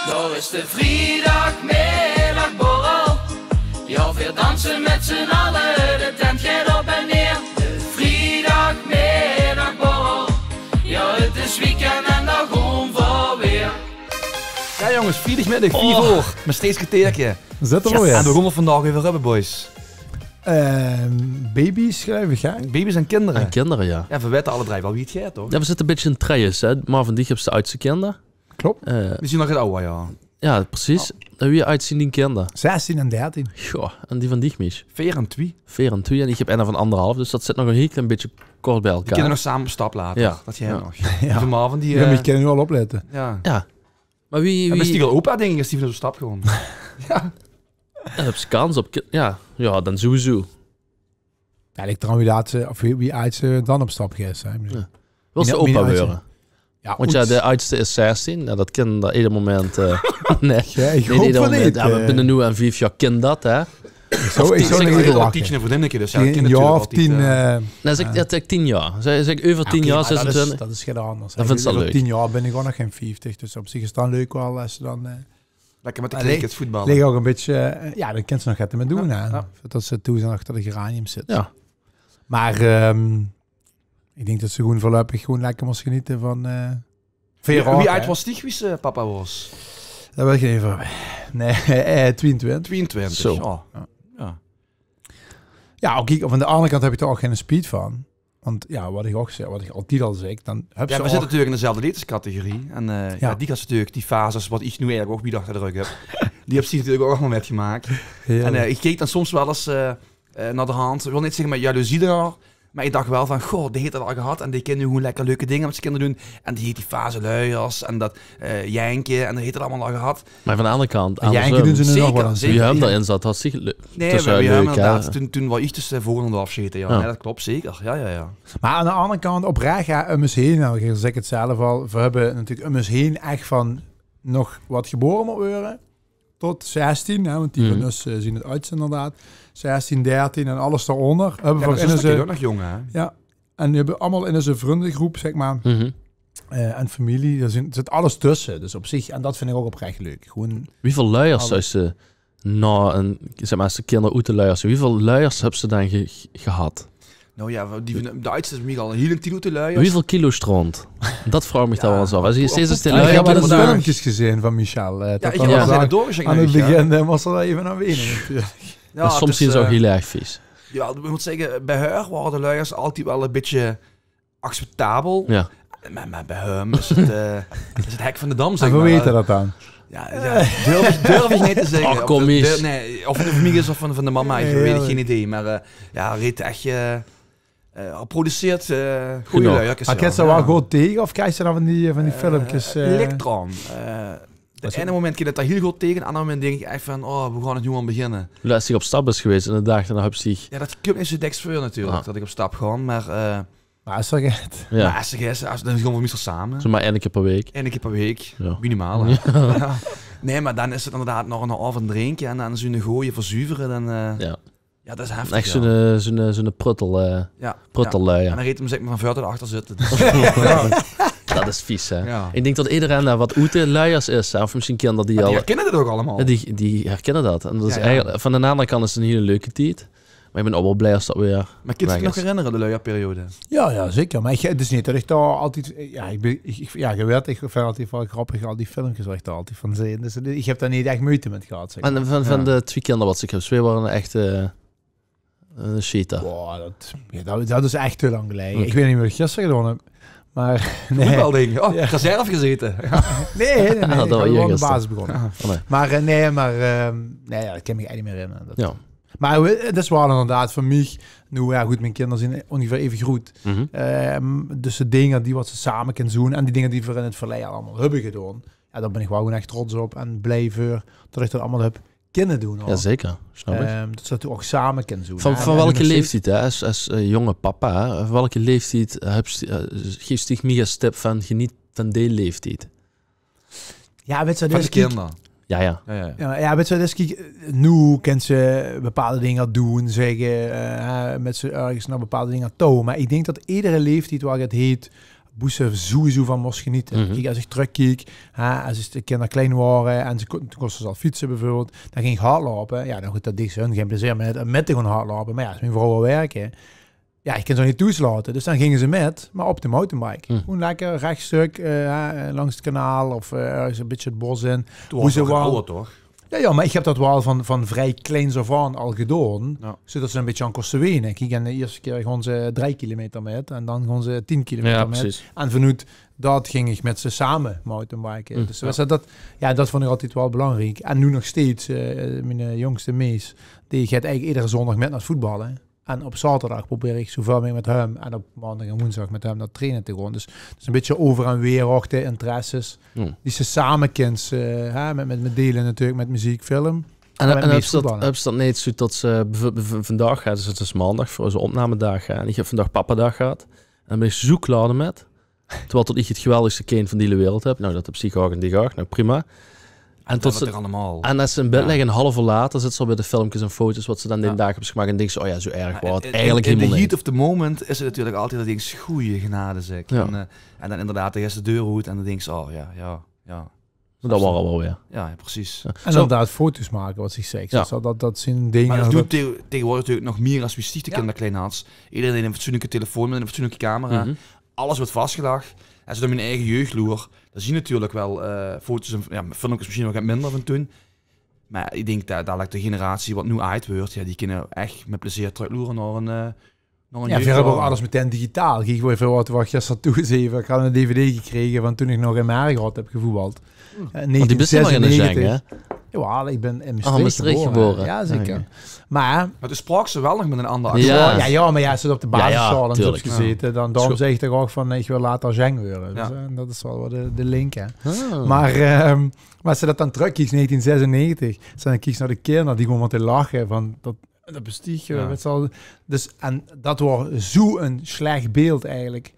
Daar is de vrijdagmiddagborrel. Ja, weer dansen met z'n allen, de tent gaat op en neer. De vrijdagmiddagborrel. Ja, het is weekend en dan gewoon voor weer. Ja jongens, vrijdagmiddag, 4 uur. Met steeds kriteertje. Zet er Yes. weer. En we rommelen vandaag even hebben, boys. Baby's schrijven ga. Baby's en kinderen. En kinderen, ja. Ja, we weten alle drie wel wie het gaat, toch? Ja, we zitten een beetje in treien, hè. Marvin Dieg heeft de oudste kinderen. Klopt. We zien nog het oude, ja. Ja, precies. En wie uitzien die kinderen? 16 en 13. Goh, en die van Dieg mis. 4 en 2. 4 en 2 en ik heb een van 1,5, dus dat zit nog een heel klein beetje kort bij Die elkaar. kunnen nog samen op stap laten. Ja. Dat jij Ja. nog. Ja. Die Marvin, die... Je kan nu al opletten. ja. Ja. Maar wie... En is die wel opa, denk ik, is die van zo'n stap gewoon. Ja. En heb ze kans op... Ja, dan sowieso. Ja, ik trouw wie laatste, of wie oudste dan op stap gaat zijn. Ja. Wil ze Wie opa oudste? worden? Ja, Want ja, de oudste is 16. Nou, dat kan dat ieder moment... nee. Ja, ik Nee, hoop ieder van moment. niet. Ja, we binnen nu aan 5 jaar kind dat, hè. Ik zou nog Ik even al wachten. tientje en vriendinnetje, dus ja, dat Een kan jaar natuurlijk of 10... altijd, Nee, zeg 10 jaar. Zeg over 10 jaar, 26. Dat is geen anders. Dan vindt ze dat Over leuk. 10 jaar ben ik gewoon nog geen 50. Dus op zich is het dan leuk wel als ze dan... lekker met de Allee, cricket voetballen. liggen ook een beetje... ja, dan kan ze nog het mee doen. Ja, Hè. ja. Dat ze toe zijn achter de geranium zit. Ja. Maar ik denk dat ze gewoon voorlopig gewoon lekker moest genieten van... Wie uit was die wie papa was? Dat wil ik even... Nee, 22. 22. Zo. Ja. Ja, ook kijk, van de andere kant heb je er ook geen speed van. Want ja, wat ik ook zeg, wat ik altijd al zeg, dan heb Ja, ze we ook... zitten natuurlijk in dezelfde leeftijdscategorie. En ja, die gaat natuurlijk, die fases, wat ik nu eigenlijk ook weer achter de rug heb, die heb ze natuurlijk ook allemaal metgemaakt. Ja. En ik keek dan soms wel eens naar de hand. Ik wil niet zeggen met jaloezie daar, maar ik dacht wel van, goh, die heeft dat al gehad en die kunnen nu gewoon lekker leuke dingen met zijn kinderen doen. En die heeft die fase luiers en dat Jijnke en dat heeft het allemaal al gehad. Maar van de andere kant... Jijnke doen ze nu nog Zeker, wel eens. zeker. Wie hem daarin zat, had zich leuk. Nee, Dus, we hebben leuk, inderdaad, hè. toen was ik dus de volgende afzeten. Ja. Ja. Nee, dat klopt zeker. Ja. Maar aan de andere kant, oprecht, ja, om ons heen, nou, ik zeg het zelf al, we hebben natuurlijk om ons heen echt van nog wat geboren moet worden, tot 16, hè, want die van ons zien het uit inderdaad, 16, 13 en alles daaronder. Hebben Ja, we dat in is onze, ook nog jong, hè? ja, en we hebben allemaal in onze vriendengroep, zeg maar, Mhm. en familie, er zit alles tussen, dus op zich, en dat vind ik ook oprecht leuk. Gewoon, Wie veel luiers zou ze na een... Zeg maar, als de kinderen uit de luiers... Wie veel luiers hebben ze dan gehad? Nou ja, de oudste is Miguel een hele tilo te luien. Wie veel kilo stront? Dat vraag ik me dan wel eens af. Als je steeds als die ik heb luier... wel eens vandaag. filmpjes gezien van Michel. Ja, dat ik dan heb was wel aan- eens doorgezegd. aan het begin was er even aan wennen natuurlijk. Ja, Maar soms zien ze ook heel erg vies. Ja, ik moet zeggen, bij haar waren de luiers altijd wel een beetje acceptabel. Ja. Maar bij hem is het, is het hek van de dam, zeg En we maar. weten dat dan. Ja, durf ik niet te zeggen. Ach, kom eens. Nee, of het van mij is of van de mama, ik Nee, weet ik ja. geen idee. Maar ja, reed echt... produceert goede Genoeg. luiertjes. Maar kent ze wel goed tegen of krijg je dan van die filmpjes? Electron. Het ene moment keer dat daar heel goed tegen, het andere moment denk ik echt van, oh, we gaan het nu aan beginnen. Als ik op stap is geweest en de dag daarna heb zich... Ja, dat komt niet zo dik voor natuurlijk, Ah. dat ik op stap ga, maar... Maar is dat het? Ja, maar dan gaan we meestal samen. zo maar 1 keer per week. Eén keer per week. Ja. Minimaal. Hè? Ja. Nee, maar dan is het inderdaad nog een avond drinken en dan zo'n gooien verzuiveren. Dan, Ja. ja, dat is heftig. Echt ja. zo'n pruttel, Ja. pruttellui. En Ja. dan reed hem zeg maar van voor tot achter zitten. Dus, Dat is vies, hè. ja. Ik denk dat iedereen wat oete luiers is, hè. Of misschien kinderen die Maar al... die herkennen het ook allemaal. Ja, die herkennen dat. En dat is Ja, ja. eigenlijk, van de andere kant is het een hele leuke tijd. Maar ik ben ook wel blij als dat weer... Maar kun je weg zich nog is. herinneren, de luierperiode? Ja, zeker. Maar het is niet dat ik daar altijd... Ja, je weet, ik vind altijd wel grappig, al die filmpjes waar ik daar altijd van zie. Dus ik heb daar niet echt moeite met gehad, zeg maar. En van Ja. de 2 kinderen wat ik heb, 2 waren echt cheater. Wow, dat is echt te lang geleden. Oké. Ik weet niet wat ik gisteren gedaan heb. Maar nee. Voetbal denk ik. Oh, Ja. reserve gezeten. Nee, dat ik was ben hier gewoon de gisteren. basis begonnen. Oh, nee. Maar nee, dat kan ik echt niet meer herinneren. Dat- Ja. Maar dat is wel inderdaad voor mij. Nu, ja goed, mijn kinderen zijn ongeveer even groot. Mhm. Dus de dingen die wat ze samen kunnen doen en die dingen die we in het verleden allemaal hebben gedaan, ja, daar ben ik wel gewoon echt trots op en blij voor dat ik dat allemaal heb kunnen doen. Hoor. Ja, zeker. Snap ik. Dat ze dat ook samen kunnen doen. Van, hè. van En welke nog steeds- leeftijd, hè? Als jonge papa, hè? Van welke leeftijd geeft zich meer een tip van geniet van die leeftijd? Ja, weet je, Van dus de kinderen. Ja. Ja, weet je, dus kijk, nu kan ze bepaalde dingen doen, zeggen, met ze ergens naar bepaalde dingen touwen. Maar ik denk dat iedere leeftijd waar het heet, boezen sowieso van moest genieten. Mhm. Kijk, als ik terugkeek, als de kinderen klein waren en toen kosten ze al fietsen bijvoorbeeld, dan ging ik hardlopen. Ja, dan goed, dat deed ze hun geen plezier met te gaan hardlopen. Maar ja, als mijn vrouw wil werken, ja, ik kan ze niet toeslaten. Dus dan gingen ze maar op de mountainbike. Gewoon lekker rechtstuk langs het kanaal of een beetje het bos in. Toen was het ouder, toch? Ja, maar ik heb dat wel van vrij kleins af aan al gedaan. Ja. Zodat ze een beetje aan kosten wenen. Kijk, en de eerste keer gaan ze 3 kilometer met. En dan gaan ze 10 kilometer Ja, met. precies. En vanuit dat ging ik met ze samen mountainbiken. Dus dat vond ik altijd wel belangrijk. En nu nog steeds, mijn jongste Mees, die gaat eigenlijk iedere zondag met naar het voetballen. En op zaterdag probeer ik zoveel mee met hem. En op maandag en woensdag met hem naar trainen te gaan. Dus een beetje over en weer ook de interesses. Die ze samen kent. Met delen natuurlijk, met muziek, film. En hebben ze dat niet zo dat ze vandaag gaat, dus het is maandag voor onze opnamedag en ik heb vandaag papadag gehad. En dan ben ik zo klaar met. Terwijl tot ik het geweldigste kind van die hele wereld heb. Nou, dat heb ik ook en die ook. Nou, prima. En tot ze allemaal. En als ze in bed liggen een half uur later, zit ze al bij de filmpjes en foto's wat ze dan de dag hebben gemaakt en denken ze, oh ja, zo erg wordt. Eigenlijk in helemaal de heat niet. of the moment is het natuurlijk altijd dat ik goeie genade zeg. Ja. En dan inderdaad de eerste deur uit en dan denk je, oh ja. Dat waren wel weer. Ja, precies. Ja. En inderdaad foto's maken, wat ik zeg. Ja. Dus dat zijn dingen. Maar dat doet tegenwoordig natuurlijk nog meer als we stichten kinderen klein had. Iedereen heeft een fatsoenlijke telefoon met een fatsoenlijke camera. Alles wordt vastgelegd. En ze door mijn eigen jeugdloer, dan zie je natuurlijk wel foto's en filmpjes misschien nog wat minder van toen. Maar ik denk dat de generatie wat nu uit wordt, ja, die kunnen echt met plezier terugloeren naar een ja, we hebben ook alles meteen digitaal. Kijk, even wat gisteren toegeven. Ik had een DVD gekregen van toen ik nog in Margrat heb gevoetbald. Want die best nog in de zeng, hè? Ja, ik ben in Maastricht geboren. Ja, zeker. Okay. Maar toen sprak ze wel nog met een ander accent. Ja, maar ja, ze op de basisschool en zo gezeten. Daarom zeg ik toch ook van, ik wil later zeng worden. Dus, dat is wel de link, hè. Maar als ze dat dan terugkies, 1996, dan kies naar de kinderen die gewoon te lachen van dat bestieg. Dus, en dat was zo'n slecht beeld eigenlijk.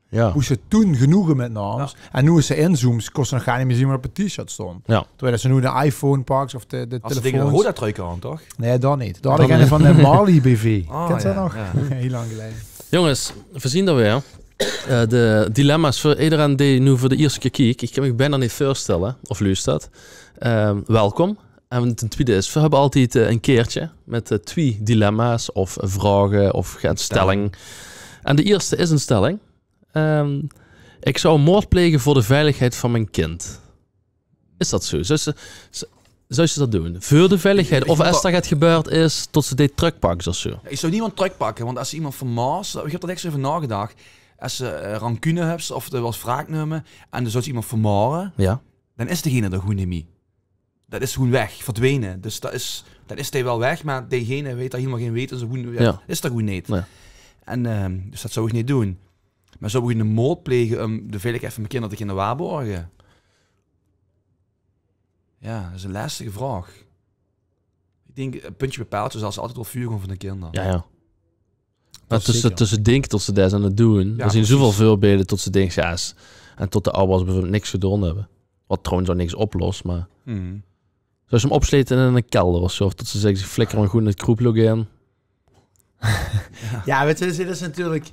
Ja. Hoe ze toen genoegen met naams. Ja. En nu is ze inzooms, kost ze nog gar niet meer zien waar op het t-shirt stond. Ja. Terwijl ze nu de iPhone pakt of de telefoon. Als ze tegen de Roda-truiken aan, toch? Nee, dat niet. Dat had ik een van de Marley BV. Kent ze nog? Ja. Heel lang geleden. Jongens, we zien dat weer. De dilemma's voor iedereen die nu voor de eerste keer kijkt. Ik kan me bijna niet voorstellen, of luistert. Welkom. En ten tweede is, we hebben altijd een keertje met 2 dilemma's of vragen of een stelling. En de eerste is een stelling. Ik zou moord plegen voor de veiligheid van mijn kind. Is dat zo? Zou ze dat doen? Voor de veiligheid? Of als dat het gebeurd is, tot ze dit terugpakken of zo? Ja, ik zou niemand terugpakken, want als iemand vermaast, ik heb er niks over nagedacht. Als ze rancune hebt of er was wraak nemen en dan zou ze iemand vermaren, dan is degene er gewoon niet meer. Dat is gewoon weg, verdwenen. Dus dat is hij wel weg, maar degene weet dat helemaal geen weten. Is dat gewoon niet. Ja. En dus dat zou ik niet doen. Maar zou ik een moord plegen om de veiligheid van mijn kinderen te kunnen waarborgen? Ja, dat is een lastige vraag. Ik denk, een puntje bij paaltje zal ze altijd wel vuur gaan van de kinderen. Ja. Maar tussen denken tot ze dat aan het doen, er zijn zoveel voorbeelden tot ze denken, ja, en tot de ouders bijvoorbeeld niks gedaan hebben. Wat trouwens ook niks oplost, maar... Zou ze hem opsleten in een kelder of zo? Of dat ze zeggen, ze flikkeren hem goed in het kroeplog in. Ja, weet je, dat is natuurlijk...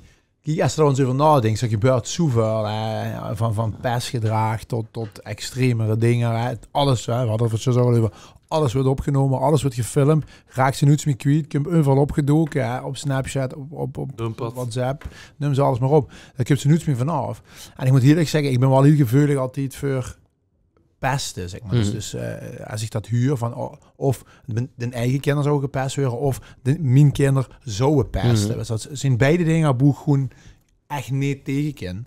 Als je er ons over nadenkt, er gebeurt zoveel. Van pestgedrag tot extremere dingen. Alles, we hadden het zo over. Alles wordt opgenomen, alles wordt gefilmd. Raak ze niets meer kwijt. Ik heb overal opgedoken. Op Snapchat, op WhatsApp. Neem ze alles maar op. Daar kun je niets meer vanaf. En ik moet eerlijk zeggen, ik ben wel heel gevoelig altijd voor pesten, zeg maar. Dus als ik dat huur van of de eigen kinderen zou gepest worden of mijn kinderen zouden pesten. Dus dat zijn beide dingen waar ik gewoon echt niet tegenken.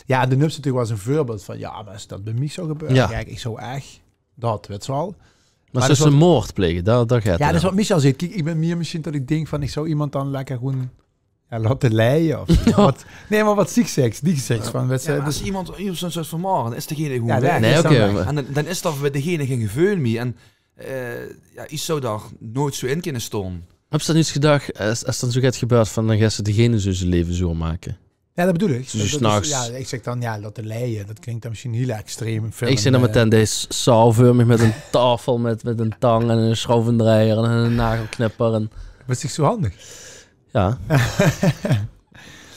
Ja, de Nups natuurlijk was een voorbeeld van maar als dat bij mij zou gebeuren, kijk, ik zou echt dat, weet je wel. Maar als ze een moord plegen, daar gaat het. Ja, dat is wat Michel zegt. Kijk, ik ben meer misschien dat ik denk van ik zou iemand dan lekker gewoon laten leiden of wat. Nee, maar wat ziek seks, die seks van wedstrijd. Als iemand zo'n soort vermaren, dan is degene gewoon weg. En dan is dat bij degene geen gevoel meer. En ik zou daar nooit zo in kunnen staan. Heb je dan iets gedacht, als dan zo gaat gebeurd van dan gaat ze degene zo zijn leven zo maken? Ja, dat bedoel ik. Dus ik zeg dan laten leiden. Dat klinkt dan misschien heel extreem. Ik zeg dan meteen deze zaalvormig met een tafel met een tang en een schroevendraaier en een nagelknipper. En... Was zich zo handig? Ja.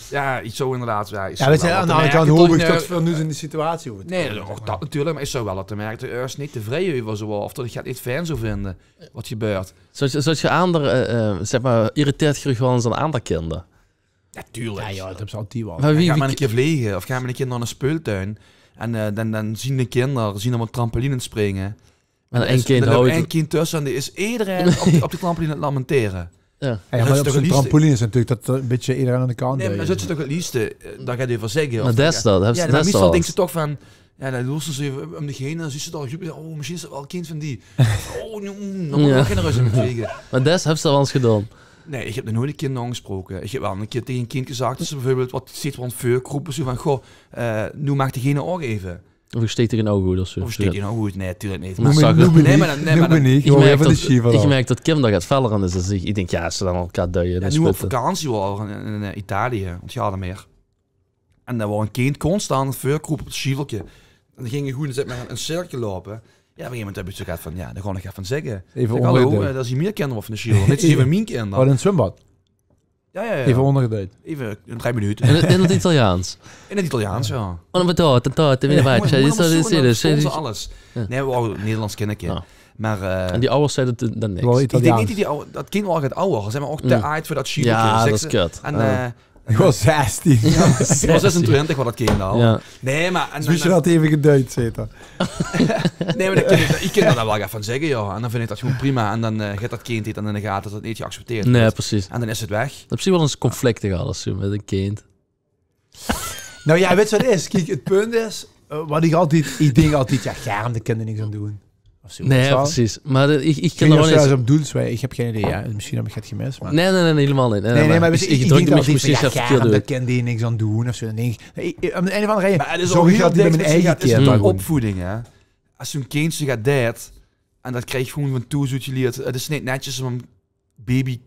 Ja, iets zo inderdaad. Ja, Ja, weet je, aan de andere kant hoop ik dat veel nu in die situatie wordt. Nee, ook dat natuurlijk. Maar ik zou wel dat te merken. Er is niet tevreden over zo. Of dat ik het niet fijn zou vinden. Wat gebeurt. Zoals je anderen, zeg maar, irriteert je wel eens aan andere kinderen? Ja, tuurlijk. Ja, dat is altijd wel. Maar Ga maar een keer vliegen. Of ga maar een keer naar een speeltuin. En dan zien de kinderen op een trampoline springen. En er één is kind er houdt één kind tussen. En die is iedereen op de trampoline aan het lamenteren. Ja. Ja, dat maar is op toch zo'n het trampoline is natuurlijk dat een beetje iedereen aan de kant. Nee, maar dan zit ze toch het liefste. Daar gaat hij van zeggen. Maar dat is dat. Ja, maar meestal dat denkt ze toch van... Ja, dan lossen ze even om degene en dan ziet ze toch... Oh, misschien is het wel een kind van die. Oh, dan moet ik ook geen rust in vliegen. Maar dat heb je al eens gedaan. Nee, ik heb nog nooit een kind aangesproken. Ik heb wel een keer tegen een kind gezegd... Dat ze bijvoorbeeld wat steeds van vuurgroepen. Zo van, goh, nu maakt degene ook even. Of ik steek tegen een oog goed of zo. Of steek je nou goed? Nee, tuurlijk niet. Maar zag het. Nee, maar dan... Ik merk dat Kim daar gaat feller aan is. Dus ik denk, ja, ze dan elkaar duien. Ja, nu we op vakantie waren in Italië, want je had er meer. En daar was een kind constant een vuurgroep op het schieveltje. En dan ging je goed met een cirkel lopen. Ja, op een gegeven moment heb je zo gehad van, ja, dan ga ik even zeggen. Even Hallo, ondergeduid. dat is hier meer kinderen van de schievel. Dit is even mijn kinderen. Oh, in het zwembad. Ja. Even ondergeduid. Even 3 minuten. In het Italiaans. In het Italiaans, ja. Oh, maar dat, weer Ja, alles. Ja. Nee, we waren een Nederlands kindertje. Ja. Maar En die ouders zeiden dan niks. Wel ik denk Italiaans. niet dat kind was het ouder. Ze zijn maar ook te oud voor dat schieveltje. Ja, zeg dat ze. is kut. En Ik was 16. ik was 26 wat dat kind al. Ja. Nee, maar... En, Dus wist je dat even geduid zitten? Nee, maar ik kan er dan wel even van zeggen, ja. En dan vind ik dat gewoon prima. En dan gaat dat kind niet en in de gaten dat het niet geaccepteerd Nee, wordt. precies. En dan is het weg. Dat is misschien wel eens conflicten alles zo met een kind. Nou ja, weet je wat het is? Kijk, het punt is... ik denk altijd, ja, ga de kinderen niks aan doen. Of zo. Nee, Zo. precies. Maar ik Ik kan weet er niet wel of ze eens... op doel zwijgen. Ik heb geen idee. Ja. Misschien heb ik het gemist. Maar... Nee, helemaal niet. Nee, maar ik ik druk denk me altijd misschien van, ja, verkeerd ga de uit. kinderen niks aan doen. Of zo. Dan denk ik, om de een of andere reden... Maar het is zorg ook ik heel dat die met dicht mijn eigen het is kind een doen. opvoeding, hè. Als zo'n kind zich gaat deed, en dat krijg je gewoon van toe geleerd. Het is niet netjes om een baby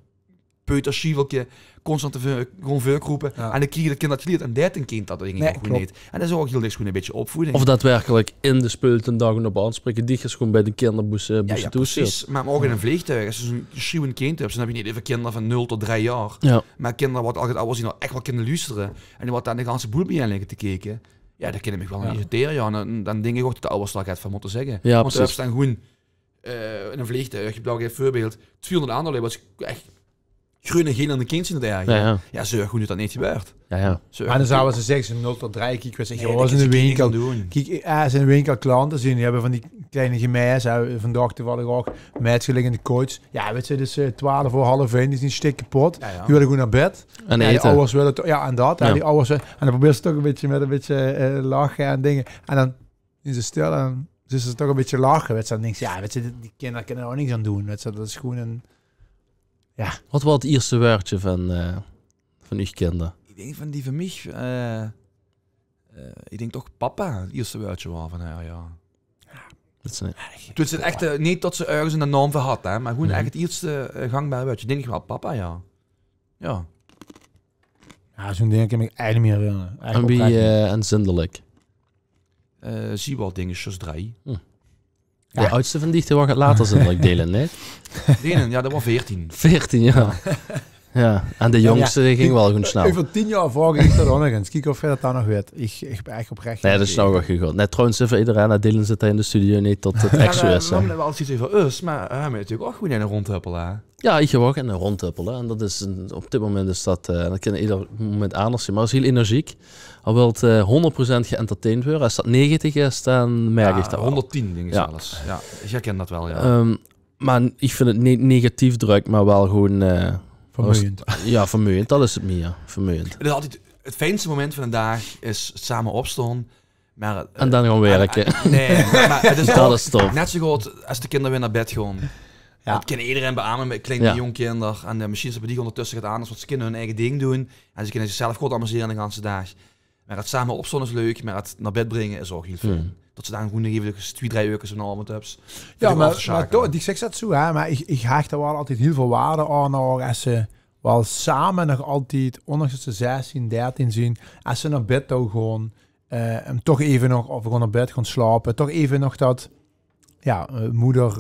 peuterschieveltje constant gewoon vuurgroepen. Ja. En dan krijg je dat kind dat geleerd. En dat een kind dat ding Nee, ook gewoon klopt. niet. En dat is ook heel dicht gewoon een beetje opvoeding. Of daadwerkelijk in de speeltuindagen op aanspreken. Die is gewoon bij de kinderboes ja, precies. Maar ook in een vliegtuig. Als je zo'n schreeuwend kind hebt, dan heb je niet even kinderen van 0 tot 3 jaar. Ja. Maar kinderen wat altijd ouders die nou echt wel kunnen luisteren. En die wat aan de ganse boel bij liggen te kijken. Ja, dat kan ik me wel irriteren. Ja. En dan denk ik ook dat de ouders daar gaat van moeten zeggen. Ja, Want precies. ze hebben gewoon in een vliegtuig, je hebt een voorbeeld, 200 anderen, wat echt groen en geel aan de kindjes in het eigen. Ja, zorg hoe dat niet gebeurt. Ja. Zorg Maar dan goed. zouden ze zeggen, ze 0 tot 3. Kijk, we zeggen, Nee, was dat in is de geen winkel. doen. Kijk, als in de winkel klanten zien, die hebben van die kleine gemeis. Vandaag toevallig ook meisjes liggen in de coach. Ja, weet je, dus 12 voor half 1, die is een stuk kapot. Ja, ja. Die willen gewoon naar bed. En Ja, die eten. ouders willen ja, en dat. Ja. Ja. Die ouders, en dan proberen ze toch een beetje met een beetje lachen en dingen. En dan is ze stil en dan is ze toch een beetje lachen. Weet je, dan denk je, ja, weet je, die kinderen kunnen er ook niks aan doen. Weet je, dat is gewoon een... Ja. Wat was het eerste woordje van uw kinderen? Ik denk van die van mij, ik denk toch papa, het eerste woordje was van haar, ja. Dat is niet... Toen is het echt niet dat ze ergens een naam voor had, hè, maar gewoon echt het eerste gangbare woordje. Denk ik wel papa, ja. Ja. Ja, zo'n ding kan ik me eigenlijk niet meer herinneren. En Eigenlijk oprecht wie niet. en zindelijk. Zie wel dingen, zoals 3. De oudste van die gaat later zindelijk delen, nee? Ja, dat was 14. 14 jaar. Ja, en de jongste die ging wel gewoon snel. Over 10 jaar vraag ik dat ook nog eens. Kijk of je dat dan nog weet. Ik ben echt oprecht. Nee, dat is nou wel goed. Net trouwens, voor iedereen, dat Dylan zit daar in de studio niet tot het exo is. We hebben wel iets over us, maar we hebben natuurlijk ook gewoon in een rondhuppelen. Ja, ik ga ook in een rondhuppelen. En dat is op dit moment is dat, dat kan ieder moment anders zijn. Maar dat is heel energiek. Al wil het 100% geëntertained worden. Als dat 90 is, dan merk ik dat wel. 110 dingen Ja. zelfs. Ja, ik herken dat wel, ja. Maar ik vind het niet negatief druk, maar wel gewoon... Vermoeiend. Ja, vermoeiend. Dat is het meer. Vermoeiend. Het is altijd het fijnste moment van een dag is het samen opstaan. Maar, En dan gaan werken. Nee, maar het is Dat ook is tof. net zo goed als de kinderen weer naar bed gaan. Ja. Dat kan iedereen beamen met kleine Ja. jong kinderen. En misschien hebben die ondertussen gedaan als wat ze kunnen hun eigen ding doen. En ze kunnen zichzelf goed amuseren de hele dag. Maar het samen opstaan is leuk, maar het naar bed brengen is ook heel fijn. Dat ze dan gewoon even 2-3 uur zo'n avond hebben. Ja, maar toch, ik zeg dat zo, hè, maar ik hecht er wel altijd heel veel waarde aan als ze wel samen nog altijd, ondanks dat ze 16, 13 zien, als ze naar bed toe gewoon, toch even nog, of gewoon naar bed gaan slapen, toch even nog dat moeder,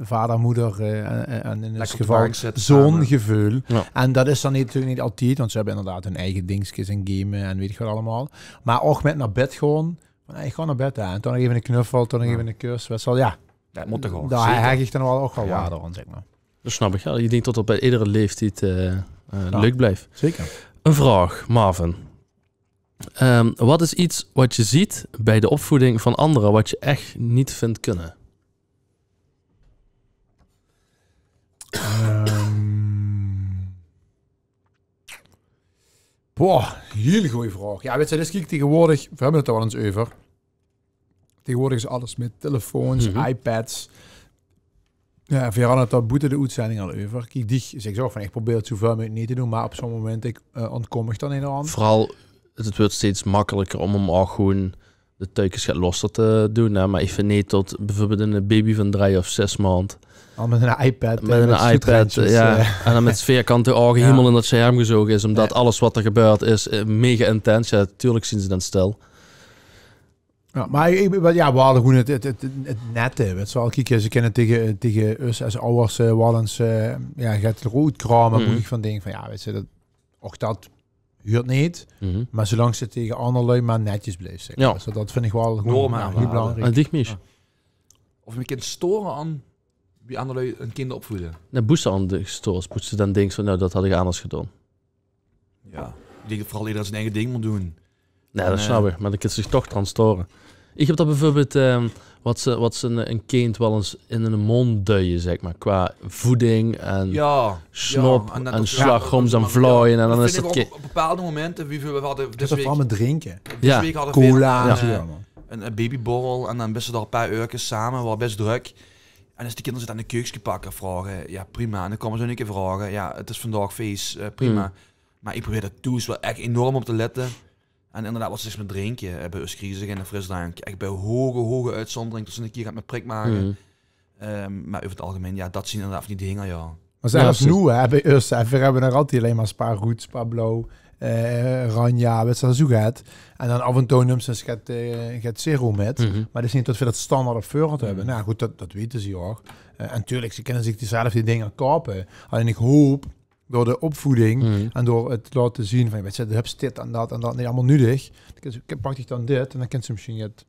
vader, moeder en in dit geval zoongevoel. Ja. En dat is dan natuurlijk niet altijd, want ze hebben inderdaad hun eigen dingetjes en gamen en weet ik wat allemaal. Maar ook met naar bed gewoon, van ik ga naar bed en dan nog even een knuffel, dan nog even een kus. Ja, dat moet toch gewoon. Daar heb ik dan wel ook wel waarde aan, zeg maar. Dat snap ik. Ja. Je denkt dat het bij iedere leeftijd leuk blijft. Zeker. Een vraag, Marvin. Wat is iets wat je ziet bij de opvoeding van anderen wat je echt niet vindt kunnen? Hele goede vraag. Ja, weet je, dus kijk tegenwoordig, we hebben het er wel eens over. Tegenwoordig is alles met telefoons, iPads. Ja, we hadden het daar boete de uitzending al over. Kijk, die zeg zo van, ik probeer het zoveel mogelijk niet te doen, maar op zo'n moment ontkom ik dan in de hand. Vooral, het wordt steeds makkelijker om hem ook gewoon de tuikens gaat losser te doen. Hè? Maar ik vind niet tot bijvoorbeeld een baby van 3 of 6 maanden. Al met een iPad. Met een iPad, ja. En dan met vierkante ogen helemaal in dat scherm gezogen is. Omdat alles wat er gebeurt is mega intens. Ja, natuurlijk zien ze dan stil. Ja, maar we hadden gewoon het nette. Weet je wel, kijk, ze kennen tegen ons als ouders wel eens gaat er goed kramen. Moet ik van denken van, ja, weet je, dat huurt niet. Maar zolang ze tegen anderen maar netjes blijft. Zeg. Ja. Dus dat vind ik wel gewoon heel belangrijk. En dicht mis. Of je kind storen aan wie anderen een kind opvoeden. Nee, boesten aan de stores. Moet ze dan denken van, nou, dat had ik anders gedaan. Ja, ik denk dat vooral iedereen zijn eigen ding moet doen. Nee, dat snap ik. Maar dan kan ze zich toch aan storen. Ik heb dat bijvoorbeeld, wat ze een kind wel eens in een mond duwen, zeg maar. Qua voeding en snop en slagroms en vlooien. En dan is het op bepaalde momenten, we hadden dus week... met drinken. Deze week hadden cola een babyborrel en dan best er een paar uurtjes samen, was best druk. En als die kinderen zitten aan de keukje pakken, vragen, ja prima. En dan komen ze een keer vragen, ja het is vandaag feest, prima. Maar ik probeer dat toen wel echt enorm op te letten. En inderdaad, wat ze met drinken, bij ons crisis en een frisdrank. Echt bij hoge uitzondering, dus een keer gaat met prik maken. Maar over het algemeen, ja, dat zien inderdaad van die dingen, ja. Maar zelfs nu, bij ons, we hebben er altijd alleen maar spa rood, spa blauw, ranja, weet je dat zo gaat. En dan af en toe neemt ze gaat zero met. Maar dat is niet dat we dat standaard op voorhand hebben. Nou goed, dat weten ze ook. En natuurlijk, ze kunnen zich die dingen kopen. Alleen ik hoop, door de opvoeding en door het laten zien van, weet je, heb dit en dat niet allemaal nuttig. Dan pak ik dan dit en dan kent ze misschien het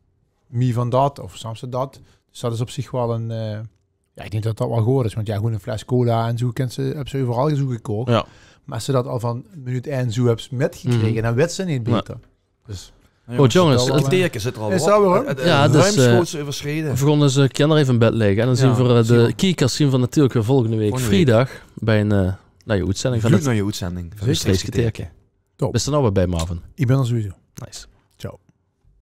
meer van dat of soms dat. Dus dat is op zich wel een... ik denk dat dat wel goed is, want ja, gewoon een fles cola en zo hebben ze overal zo gekookt. Ja. Maar als ze dat al van minuut 1 zo hebben metgekregen, dan weet ze niet beter. Dus... jongens, het teken zit er al op. Ja, dus overschreden. We gaan dus kinderen even in bed liggen. En dan zien we de kijkers zien we natuurlijk weer volgende week vrijdag bij een je uitzending van je uitzending. Van het Teken. Bist er nou weer bij, Marvin? Ik ben er sowieso. Nice.